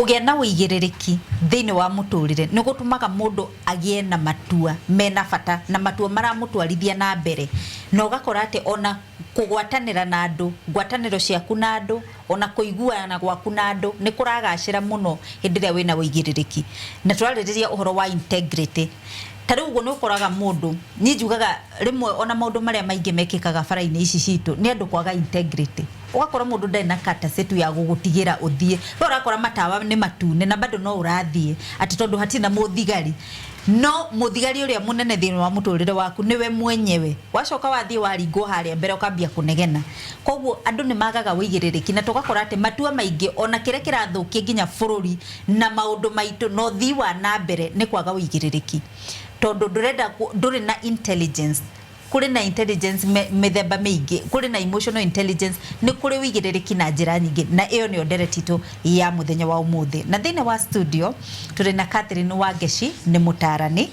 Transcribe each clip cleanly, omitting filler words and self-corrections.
kugia na uigirereki thiini wa muturire ni gutumaga mundu agie na matua mena bata na matua maramutwarithia na mbere na ugakora ati ona kugwatanira na andu ngwataniro ciaku na andu ona kuiguana gwaku na andu ni kuragacira muno hindiria wina uigirereki na turaririria uhoro wa integrity tari ugo no koraga mundu ni njugaga rimwe ona maundu maria maingi mekikaga faraini ici citu ni andu kwaga integrity ugakora mundu ndai na kata setu ya gugutigira uthie ro urakora matawa ni matune na bado no urathie ati tondu hatina muthigari no muthigari uria munene thiini wa muturire waku niwe mwenyewe wacoka wathie waringo haria mbere ukambia kunegena koguo andu ni magaga uigirereki na tugakora ati matua maingi ona kire kirathukia nginya bururi na maundu maitu no thiwa na mbere ni kwaga uigirereki tondu nduri na intelligence kuri na intelligence methemba mingi kuri na emotional intelligence ni kuri wigirereki na njira nyingi na iyo ni nderetito ya muthenya wa umuthi na thine wa studio turi na Catherine Wangeshi ni mutarani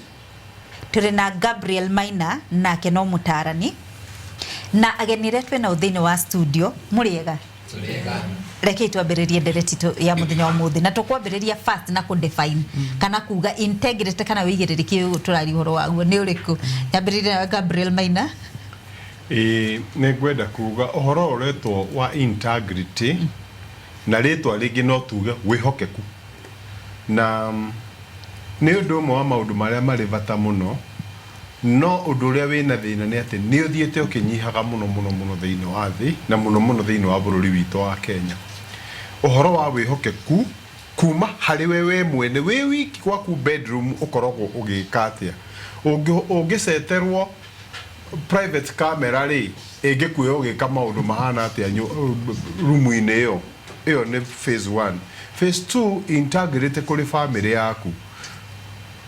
turi na Gabriel Maina nake no mutarani na ageni retu na thine wa studio muriega reke twambiririe nderetito ya muthenya wa umuthi na tukwambiriria first na ku define kana kuga integrity kana wigirereki turari horo waguo ni uriku nyambiririe na Gabriel Maina ne gwenda kuga uhoro uretwo wa integrity na ritwa ringi no tuge wihokeku na ni undu umwe wa maundu maria mari bata muno no undu uria wina thina ni ati ni uthiete ukinyihaga muno thiini wa thi na muno thiini wa bururi witu wa Kenya uhoro wa wihokeku kuma hari wewe mwene we wiki kwaku bedroom ukorogwo ugikatia ungiceterwo private camera ri ingikuya ugika maundu mahana atia room-ini iyo ni phase 1 phase 2 integrity kuri family yaku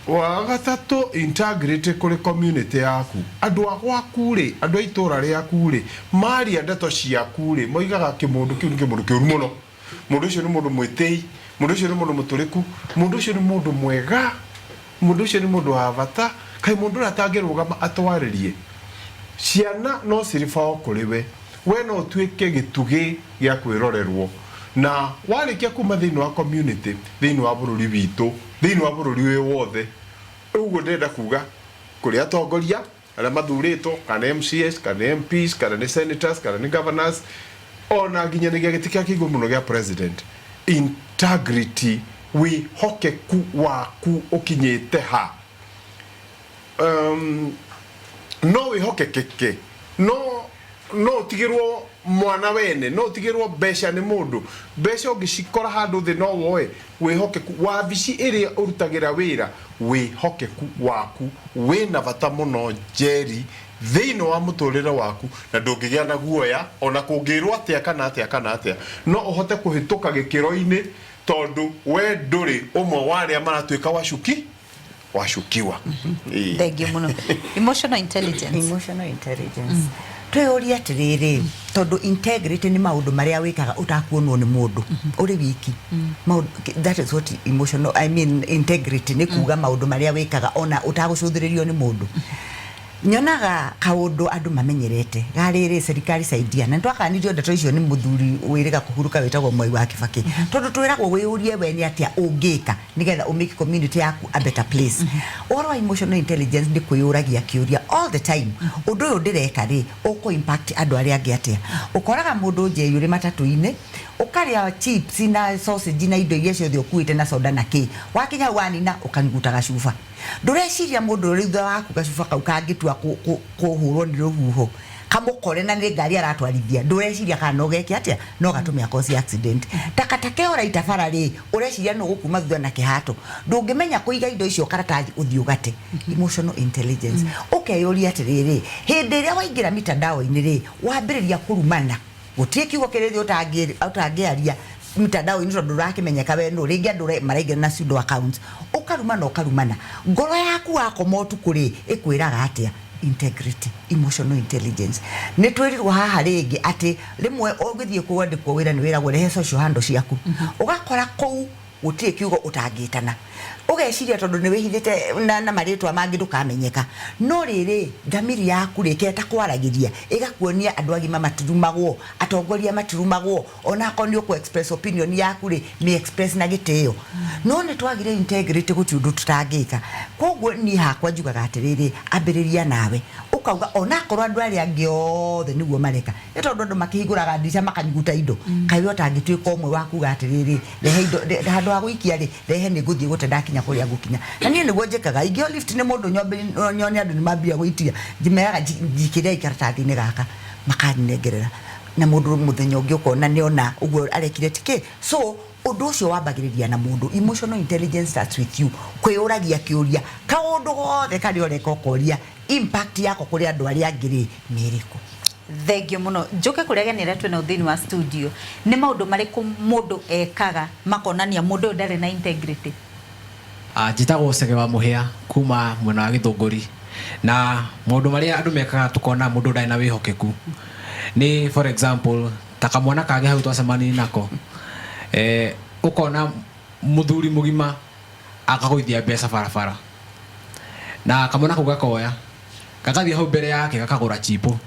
wa gatatu integrity kuri community yaku andu agwaku ri andu aitura ri yaku ri mari ndeto ciaku ri moigaga kimundu kiu ni kimundu kiuru muno mundu ucio ni mundu mwitei mundu ucio ni mundu muturiku mundu ucio ni mundu mwega mundu ucio ni mundu wa bata kai mundu ratangirugama atwaririe ciana no ciribao kuriwe we no tuike gitugi gia kwirorerwo na warikia kuma thiini wa community thiini wa bururi witu thiini wa bururi we wothe ugo ndenda kuga kuri atongoria ala mathurito kana MCS kana MPs kana ni senators kana ni governors ona nginya ni gitika kigo muno gia president integrity we hokeku waku ukinyite ha no we hokekeke no tigirwo mwana wene no tigirwo besha ni mundu besha ugicikora handu thi no woe wihokeku wabici iria urutagira wira wihokeku waku wina bata muno njeri thiini wa muturire waku na ndungigia na guoya ona kungirwo atia kana atia no uhote kuhituka gikiro-ini tondu we nduri umwe waria maratuika washukiwa thank you muno emotional intelligence tweoria atiriri tondu integrity ni maundu maria wikaga utakuonwo ni mundu uri wiki that is what emotional integrity ni kuga maundu maria wikaga ona utagucuthiririo ni mundu nyonaga kaundu andu mamenyerete gariri serikali saidia na twakanirio ndeto icio ni muthuri wiriga kuhuruka wetagwo Mwai wa Kibaki tondu twiragwo wiurie we ni atia ungika nigetha umake community yaku a better place oro emotional intelligence ni kuyuragia kiuria all the time undu uyu ndireka ri uko impact andu aria angi atia ukoraga mundu je yuri matatu-ini ukaria chips na sausage na indo iria ciothe ukuite na soda na ki wakinya wanina ukanyuta gacuba ndureciria mundu ri thutha waku gacuba kau kangitua kuhurwo ni ruhuho kamukore na ni ngari aratwarithia ndureciria kana ugeke atia no gatume cause accident takatake ora itafara ri ureciria no gukuma thutha na kihato ndungimenya kuiga indo icio karatathi uthiugate emotional intelligence ukeyuria atiriri hindi ria waingira mitandao-ini ri wambiriria kurumana gutie kiugo kirithio utangiaria mitandao-ini tondu rakimenyeka we no ringi andu maraingira na pseudo accounts ukarumana ngoro yaku wakoma utukuri ikwiraga atia integrity emotional intelligence ni twirirwo haha ringi ati rimwe ugithie kuandikwo wira ni wira gure social handle ciaku ugakora kou gutie kiugo utangitana ugeciria tondu ni wihithite na maritwa mangi ndukamenyeka no riri ngamiri yaku rike ta kwaragiria igakuonia andu agima maturumagwo atongoria maturumagwo ona akoni ku express opinion yaku ri ni express na giteo no ni twagire integrity gutundu tutangika koguo ni hakwa njugaga atiriri ambiriria nawe ukauga ona korwa andu ari angi othe niguo mareka tondu andu makihiguraga ndisha makanyuguta indo kai otangituika umwe waku gatiriri rehe indo handu ha guikia ri rehe ni guthie gute ndakinya kuria gukinya na nie niguo njikaga ingio lift ni mundu nyone andu ni mambia gwitia njimeaga njikire ikaratathi-ini gaka makanengerera na mundu muthenya ungi ukona ni ona uguo arekire tike so undu ucio wambagiriria na mundu emotional intelligence starts with you kwiyuragia kiuria kaundu gothe kari oreka ukoria impact yako kuri andu aria angiri niriko thengio muno njuke kuria nire twena uthini wa studio ni maundu mariku mundu ekaga makonania mundu ndari na integrity njitagwo Cege wa Muhia kuma mwena wa Githunguri na maundu maria andu mekaga tukona mundu ndari na wihokeku ni for example takamwana kage hau twacemani nako ukona muthuri mugima akagoithia mbeca barabara na kamwana kau gakoya gakathie hau mbere yake gakagura chipo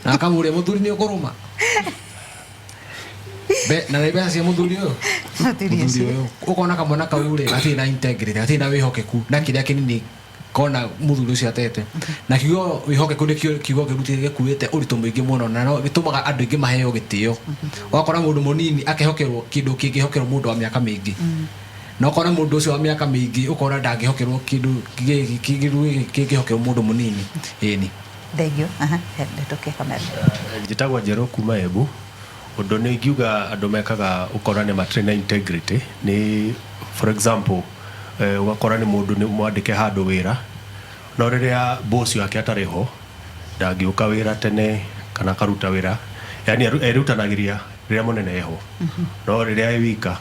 na kamure muthuri ni ukuruma na mbeca cia muthuri uyu ukona kamwana kau ri gati na integrity gati na wihokeku na kiria kinini kona muthuri ucio atete na kigo wihokeku ni kigo kirutire gikuite uritu mwingi muno na no gitumaga andu ingi maheo gitio wakora mundu munini akehokerwo kindu kingihokerwo mundu wa miaka mingi no kona mundu ucio wa miaka mingi ukora ndangihokerwo kindu kingihokerwo mundu munini ni thengio ndoke kamera njitagwa Njero kuma Embu undu ni ngiuga andu mekaga ukora ni matrain integrity ni for example ugakora ni mundu ni mwandike handu wira no riria boss yake atariho ndangiuka wira tene kana karuta wira yani erutanagiria riria munene eho no riria wika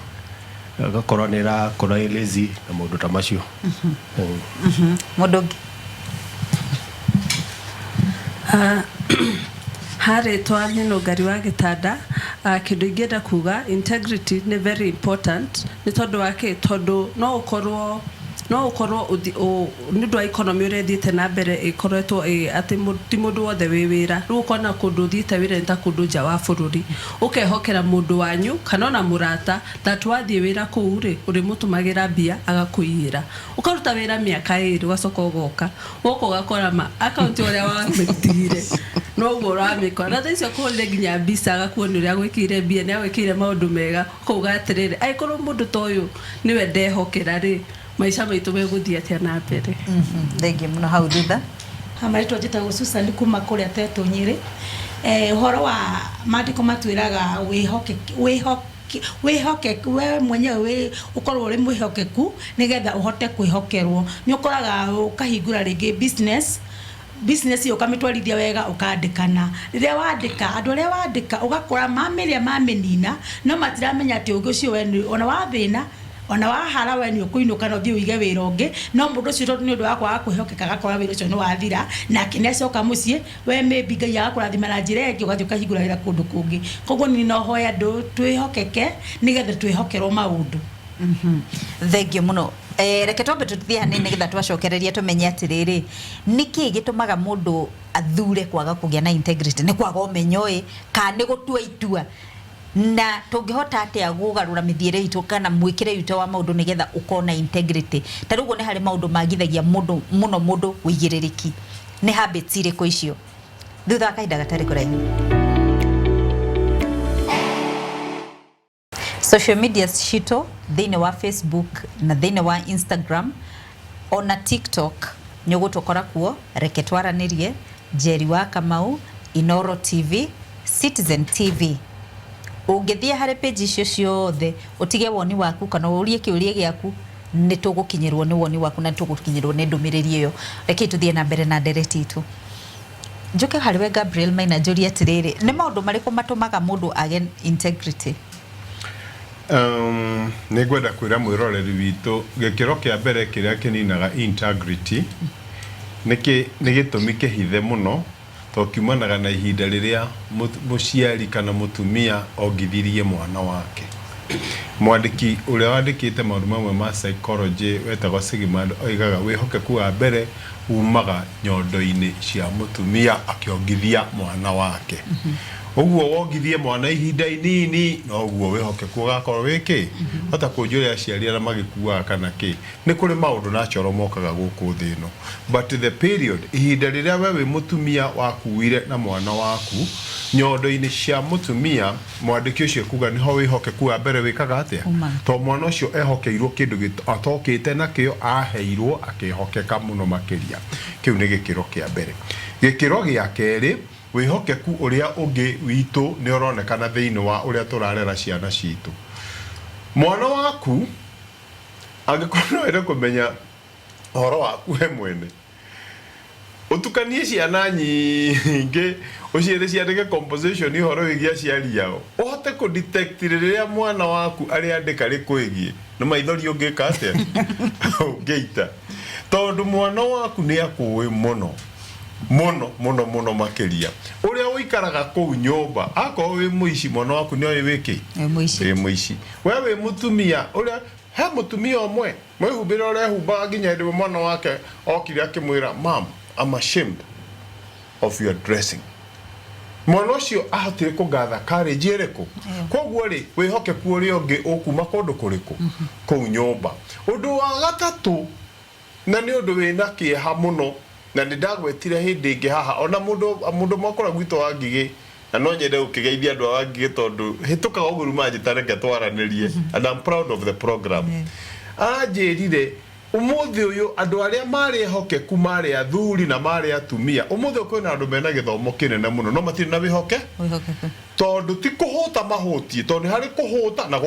agakora ni ra kona lazy na mundu ta macio mundu hare twani no ngari wa gitanda kindu ingenda kuga integrity ni very important ni tondu wake tondu no ukorwo ndu wa economy urethiite na mbere ikoretwo ati ti mundu wothe wi wira ru ukona kundu thiite wira nta kundu nja wa bururi ukehokera mundu wanyu kana na murata that wathie wira kuu ri uri mutumagira bia agakuira ukaruta wira miaka 2 ugacoka ugoka goko gakora ma account uria wa mitire no gora miko na thicio kule ginya bisa agakuona uria gwikire bia ni agwikire maundu mega kuga atiriri aikorwo mundu toyu niwe ndehokera ri maisha maitu meguthia atia na mbere thengio muno hau thutha amaitwo njitagwo Susan kuma kuria Tetu Nyeri horo wa mandiko matwiraga wihokeku we mwenyewe ukorwo uri mwihokeku nigetha uhote kwihokerwo ni ukoraga ukahingura ringi business yo kamitwarithia wega ukandikana riria wandika andu aria wandika ugakora mamiria maminina no matiramenya ati ugo cio we ona wathina ona wahara we ni ukuinuka no thio ige wira ungi no mundu ucio ni undu wakwa kwihokeka gakora wira ucio ni wathira na kinecoka mucii we maybe Ngai agakurathima na njira ingi ugathi ukahingura wira kundu kungi koguo ni no hoya andu twihokeke nigetha twihokerwo maundu thengio muno reke twambe tuthie hanini nigetha twacokereria tumenye atiriri niki gitumaga mundu athure kwaga kugia na integrity ni kwaga umenyoi ka ni gutua itua na tungihota atia gugarura mithiire itu kana mwikire itu wa maundu nigetha ukona integrity tarugo ni hari maundu magithagia mundu muno mundu wigiririki ni habits iriko icio thutha kaida gatari kuraihu social media shito thine wa Facebook na thine wa Instagram ona TikTok nyugutokora kuo reke twaranirie Njeri wa Kamau Inoro TV Citizen TV ungithia hari page icio ciothe utige woni waku kana urie kiurie giaku ni tugukinyirwo ni woni waku na tugukinyirwo ni ndumiriri iyo reke tuthie na mbere na ndereti itu njuke hariwe Gabriel Maina Njuri atiriri ni maundu mariko matumaga mundu age integrity nigwenda kwira mwiroreri witu gikiro kia mbere kiria kininaga integrity niki nigitumi kihithe muno to kiumanaga na ihinda riria muciari kana mutumia ogithirie mwana wake mwandiki uria wandikite maundu mamwe ma psychology wetagwo Sigmund oigaga wihokeku wa mbere umaga nyondo-ini cia mutumia akiongithia mwana wake uguo wongithie mwana ihinda inini no uguo wihokeku gakorwo wiki hata kunjuria aciari ara magikuaga kana ki ni kuri maundu na choro mokaga guku thino but the period ihinda riria we mutumia wakuire na mwana waku nyondo-ini cia mutumia mwandiki ucio kuga niho wihokeku wa mbere wikaga atia to mwana ucio ehokeirwo kindu atokite nakio aheirwo akihokeka muno makiria kiu ni gikiro kia mbere gikiro gia keri wihokeku uria ungi witu ni uronekana thiini wa uria turarera ciana citu mwana waku angikorwo ere kumenya horo waku we mwene utukanie ciana nyingi uciere ciandike composition ihoro wigia ciari yao uhote ku detect riria mwana waku ari andika rikuigie na maithori ungika atia ungeita tondu mwana waku ni akuwi muno makiria uria uikaraga ku nyumba ako wi muici mwana waku ni oyi wiki muici wewe mutumia uria he mutumia omwe mwihumbira uria humbaga nginya ndi mwana wake okire akimwira mam I'm ashamed of your dressing mwana ucio ahotire kugatha courage iriku koguo ri wihokeku uria ungi ukuma kundu kuriku ku nyumba undu wa gatatu na ni undu wina kieha muno na ndagwetire hindi ingi haha ona mundu mwakora gwito wa ngigi na no nyende ukigeithia andu a ngigi tondu hituka oguru manjitareke twaranirie and I'm proud of the program ajirire umuthi uyu andu aria mari hokeku mari athuri na mari atumia umuthi kwina andu mena githomo kinene muno no matiri na wihoke tondu ti kuhuta mahutie tondu hari kuhuta na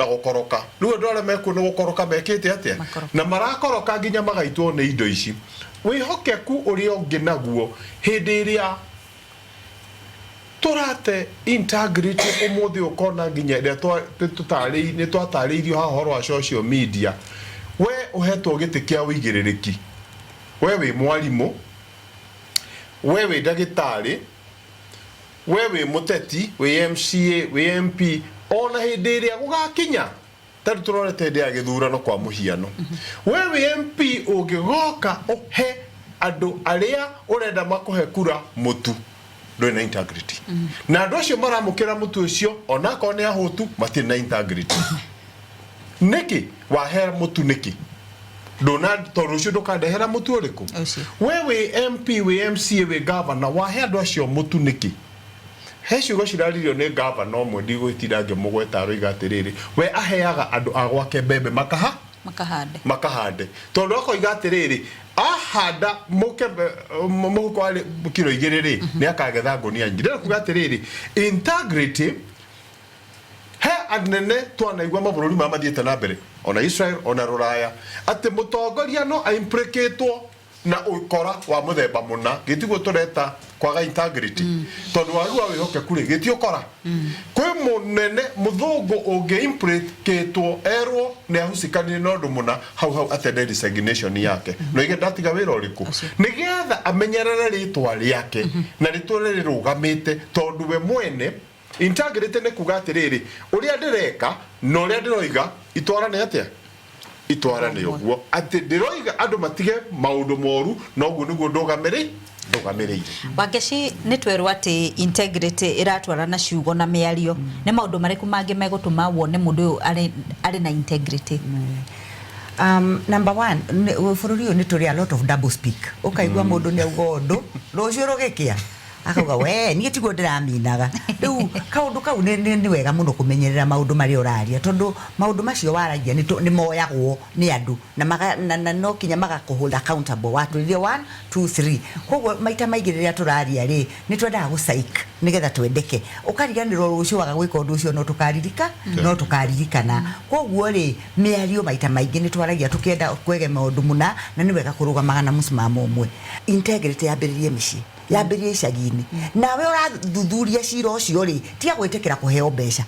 gukoroka riu andu aria meku ni gukoroka mekite atia na marakoroka nginya magaitwo ni indo ici wihokeku uria ungi naguo hindi iria turate integrity umuthi ukona nginya ria ni twatariirio haha horo wa social media we uhetwo giti kia wigiririki we wi mwalimu we wi ndagitari we wi muteti wi MCA wi MP ona hindi iria gugakinya tari turorete ndi ya githurano kwa muhiano we wi MP ungigoka uhe andu aria urenda makuhe kura mutu ndwina integrity na andu acio maramukira mutu ucio ona ko ni ahutu matiri na integrity niki wahera mutu niki Donald Torusho ndukandehera mutu uriku wewe MP we MCA we governor wahe andu acio mutu niki heciugo ciraririo ni governor omwe ndigwitirange mugweta roiga atiriri we aheaga andu agwake mbembe makahande tondu akoiga atiriri ahanda muhuko ari kilo 2 ni akagetha ngunia nyingi ndira kuga atiriri integrity he anene twanaigwa mabururi mamathiete na mbere ona Israel ona Ruraya ati mutongoria no implicatwo na ukora wa muthemba muna gitiguo tureta kwaga integrity tondu warua wihokeku ri gitio kora kwi munene muthungu ungi implicatwo erwo ni ahusikani no ndu muna hau atende resignation yake no ige ndatiga wira uriku nigetha amenyerere ritwa riake na ritwa rirugamite tondu we mwene integrity ne kuga atiriri uria ndireka no uria ndiroiga itwarane atia itwarane uguo ati ndiroiga andu matige maundu moru no uguo niguo ndugamirire Wangeci ni twerwo ati integrity iratwara na ciugo na miario ni maundu mariku mangi megutuma wone mundu ari na integrity number 1 bururi uyu ni turi a lot of double speak ukaigwa mundu ni ugondu rucio rugikia akauga we ni tiguo ndiraminaga riu kaundu kau ni wega muno kumenyerera maundu mari uraria tondu maundu macio waragia ni moyagwo ni andu na no kinya magakuhold accountable watu ria 1 2 3 koguo maita maigiriria turaria ri ni twenda gusaik nigetha twendeke ukariganirwo rucio waga gwika undu ucio no tukaririkana koguo ri miario maita maingi ni twaragia tukienda kwege maundu muna na ni wega kurugamaga na musimamo umwe integrity yambiririe mici yambirie icagi-ini nawe urathuthuria cira ucio ri tia gwitikira kuheo mbeca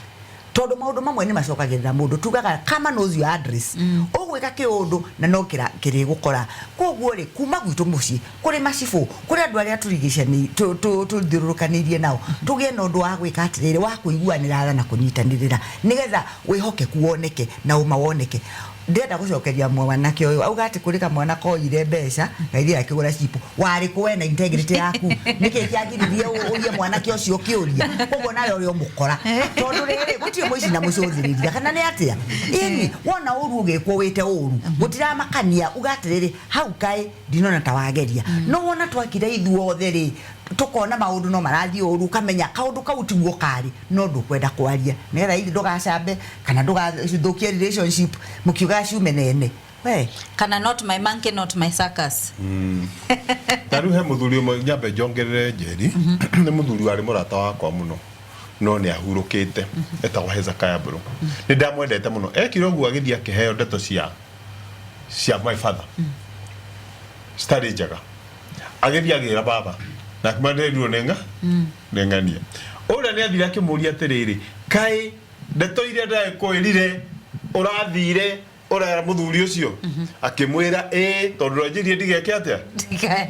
tondu maundu mamwe ni macokagirira mundu tugaga kama knows your address ugwika kiundu na no kiri gukora koguo ri kuma gwitu muci kuri macibu kuri andu aria turigicani tuthiurukanirie nao tugie na undu wa gwika atiriri wa kuiguanira na kunyitanirira nigetha wihokeku woneke na uma woneke ndenda gucokeria mwanake uyu auga ati kuri ka mwana koire mbeca ngaithi akigura cipu wari kuwe na integrity yaku niki kiagiririe uye mwanake ucio kiuria koguo nawe uri umukora tondu riri gutie muici na mucuthiriria kana ni atia ini wona uru ugikwo wite uru gutira makania ugatiriri hau kai ndinona tawageria no wona twakire ithuothe ri tukona maundu no marathi uru kamenya kaundu kau tiguo kari no ndukwenda kwaria nera ili ndugacambe kana ndugacithukie relationship mukiuga ciume nene we kana not my monkey not my circus taru he muthuri umwe nyambe jongerere njeri ni muthuri wari murata wakwa muno no ni ahurukite etagwo Hezekiah Bro ni ndamwendete muno ekire uguo agithia kiheo ndeto cia my father study njega agithia gira baba na kumande ndio nengania ora ni athira kimuria atiriri kai ndeto iria ndakwirire urathire ora muthuri ucio akimwira tondu njirie ndigeke atia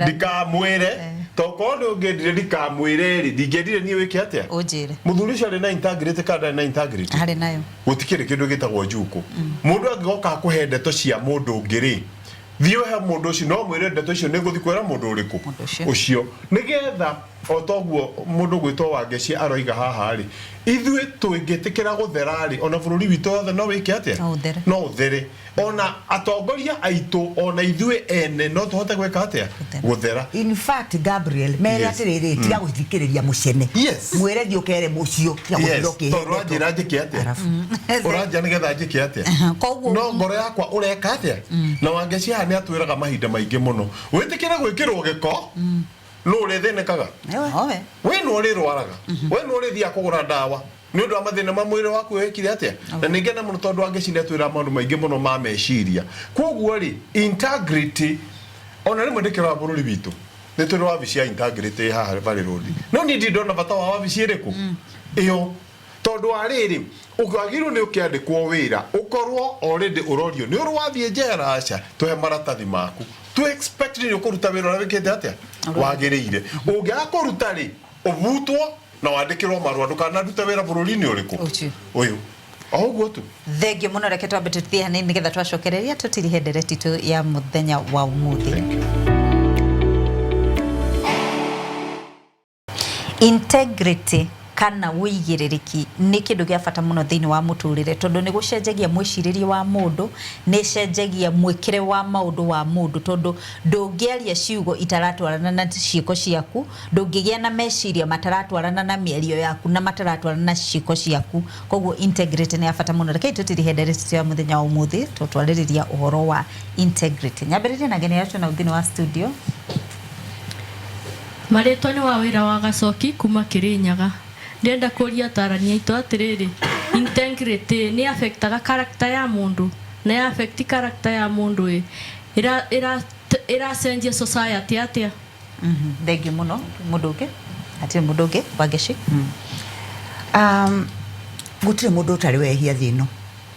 ndikamwire tokondo ngendire ndikamwire ri ndingendire nie wike atia ujire muthuri ucio ari na integrity kada na integrity hari nayo gutikire kindu gitagwo njuku mundu angigoka kuhe ndeto cia mundu ngiri thio he mundu ucio no mwire ndeto icio niguthi kwera mundu uriku ucio nigetha otoguo mundu gwitwo wangeci aroiga haha ri ithui twingitikira gutherari ona bururi witu othe no wike atia no uthere ona atongoria aitu ona ithui ene no tuhote gweka atia guthera in fact Gabriel mere atiriri tiga guthikiriria mucene mwire thio kere mucio tiga guthiroke toro njira njike atia uranja nigetha njike atia no ngoro yakwa ureka atia na wangeci haha ni atwiraga mahinda maingi muno witikira gwikirwo giko no urethenekaga we no rirwaraga we no rithia kugura ndawa ni undu wa mathina ma mwiri waku wekire atia na ningena muno tondu angeci atwira maundu maingi muno ma meciria koguo ri integrity ona rimwe ndikira bururi bitu ni turi wabici ya integrity haha Valley Road no ni ndona bata wa wabici iriku iyo tondu ariri ukagirwo ni ukiandikwo wira ukorwo already urorio ni uru wathie njera aca tuhe maratathi maku tu expect ni ukuruta wira na wikete atia wagirire ungiakuruta ri ubutwo na wandikirwo marua ndukanaruta wira bururi-ini uriku uyu oguo tu thengio muno reke twambe tuthie hanini nigetha twacokereria tutirihe ndereti tu ya muthenya wa umuthi integrity kana wigiririki ni kindu gia bata muno thiini wa muturire tondu ni gucenjagia mwiciririe wa mundu ni cenjagia mwikire wa maundu wa mundu tondu ndungiaria ciugo itaratwarana na ciiko ciaku ndungigia na meciria mataratwarana na mierio yaku na mataratwarana na ciiko ciaku koguo integrity ni ya bata muno reke tutirihe ndereti ya muthenya wa umuthi tutwaririria uhoro wa integrity nyambiririe na ngene yacu na thiini wa studio maritwa ni wa wira wa Gacoki kuma Kirinyaga ndenda kuria tarania ito atiriri integrity ni affectaga character ya mundu na affect character ya mundu ira senje society atia thengio muno munduke ati munduke wageci gutire mundu utari wehia thino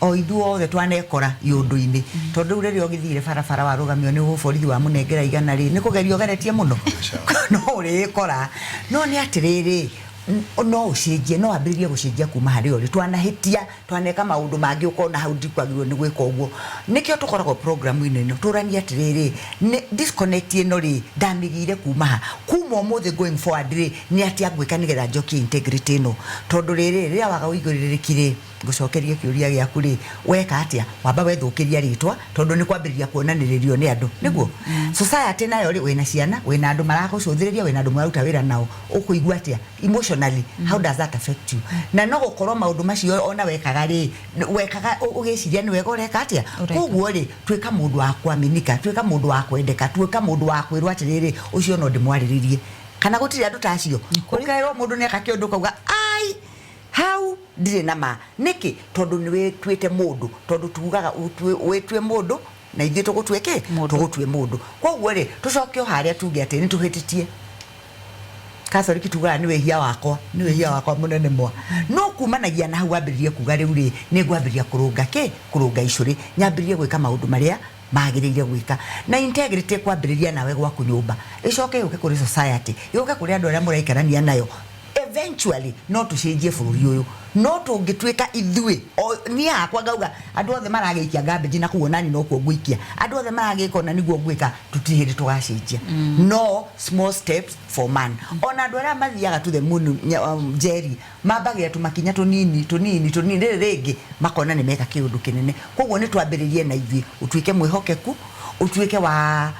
o ithuothe twanekora iundu-ini tondu riri ogithire barabara warugamio ni borithi wa munengera igana ri ni kugerio geretie muno no urikora no ni atiriri no ucenjie no ambiririe gucenjia kuma hari ori twanahitia twaneka maundu mangi ukona hau ndikwagirwo ni gwika uguo nikio tukoragwo programu-ini ino turania atiriri ni disconnect ino ri ndamigire kuma umuthi going forward ri ni atia gwika nigetha njokie integrity ino tondu riri riria waga uigoririkire gucokerie kiuria giaku ri weka atia wamba wethukiria ritwa tondu ni kwambiriria kuonaniririo ni andu niguo society nayo ri wina ciana wina andu maragucuthiriria wina andu mararuta wira nao ukuigua atia emotionally how does that affect you na no gukorwo maundu macio ona wekaga ri wekaga ugiciria ni wega ureka atia koguo ri twika mundu wa kwaminika twika mundu wa kwendeka twika mundu wa kwirwa atiriri ucio no ndimwariririe kana gutiri andu tacio kurikairwo mundu ne kakiondu kauga ai how ndire nama niki tondu ni wetwite mundu tondu tugaga wetwe mundu na ithie tugutweke tugutwe mundu koguo ri tucokio haria tuge ati ni tuhititie Catholic tuga ni wehia wakwa munene mwa no kumanagia na hau wambiririe kuga riu ri ni ngwambiria kurunga icuri nyambirie gwika maundu maria magiriire gwika na integrity kwambiriria nawe gwaku nyumba icoke yuke kuri society yuke kuri andu aria muraikarania nayo eventually no tucenjie bururi uyu no tungituika ithui ni akwa ngauga andu othe maragiikia garbage na kuona ni no kuo ngwikia andu othe maragika na niguo ngwika tutihiri tugacenjia no small steps for man ona andu aria mathiaga to the moon Jerry mambagira tumakinya tunini rigi makona ni meka kiundu kinene koguo ni twambiririe na ithui utuike mwihokeku utuike wa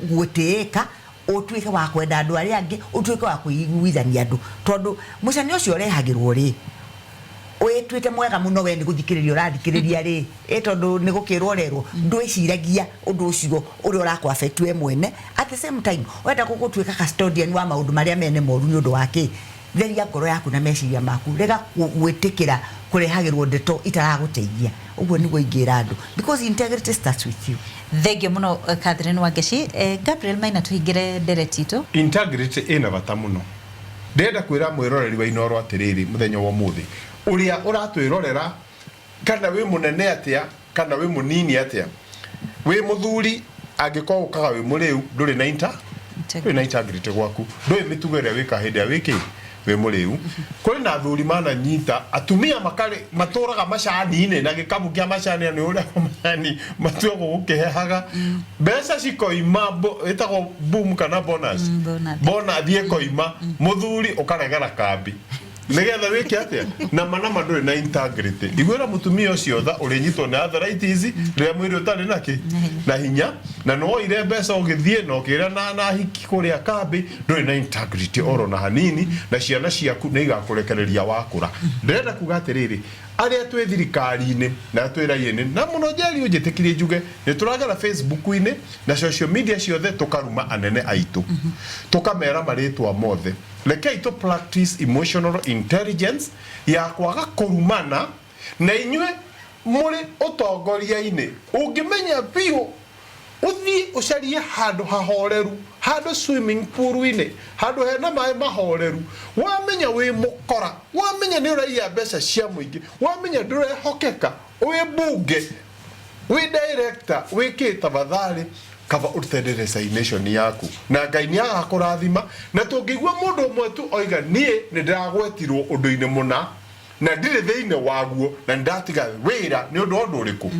gutiika utuike wa kwenda andu aria angi utuike wa kuiguithania andu tondu mucani ucio rehagirwo ri wetwite mwega muno we ni guthikiriria urathikiriria ri tondu ni gukirwo rerwo ndwiciragia undu ucio uri urakwa affect we mwene at the same time wenda gutuika custodian wa maundu maria mene moru ni undu wake theria ngoro yaku na meciria maku rega gwitikira kurehagirwo ndeto itaraguteithia uguo ni guingira andu because integrity starts with you. Thengio muno Catherine Wangeshi. Gabriel Maina tuhingire deretito. Integrity ina bata muno. Ndenda kwira mwiroreri wa Inoro atiriri muthenya wa muthi uria uratwirorera kana wi munene atia kana wi munini atia wi muthuri angiko ukaga wi muriu nduri na integrity gwaku ndui mitugere wika hindi ya wiki we muriu kuri na thuri mana nyita atumia makari maturaga macani ine na gikabu kia macani ni uria macani matuo gukihehaga mbeca cikoima itago boom kana bonus bona thie koima muthuri ukaregera kambi nigetha wiki atia na manama nduri na integrity igwira mutumia ucio tha uri nyitwo na arthritis ria mwiri utari naki na hinya na no ire mbeca ugithie no kira na hiki kuria kambi nduri na integrity oro na hanini na ciana ciaku ni igakurekereria wakura ndenda kuga atiriri aria twi thirikari-ini na twiraine na muno Jerry ujitikirie njuge ni turagera Facebook-ini na social media ciothe tukaruma anene aitu tukamera maritwa mothe rekei to practice emotional intelligence ya kwaga kurumana na inywe muri utongoria-ini ungimenya biu uthi ucarie handu hahoreru handu swimming pool-ini handu hena mai mahoreru wamenya wi mukora wamenya ni uraia mbeca cia muingi wamenya ndurehokeka wi bunge wi director wi kitabathari kaba urutende resignation yaku na Ngai ni agakurathima na tungigwa mundu umwe tu oiga nie ni ndiragwetirwo undu-ini muna na ndire theine waguo na ndatiga wira ni undu uriku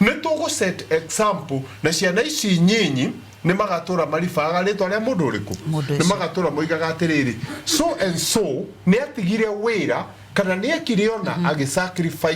ni tugu set example na ciana ici nyinyi ni magatura marifaga ritwa ria mundu uriku ni magatura moigaga atiriri so and so ni atigire wira kana ni akiriona agi sacrifice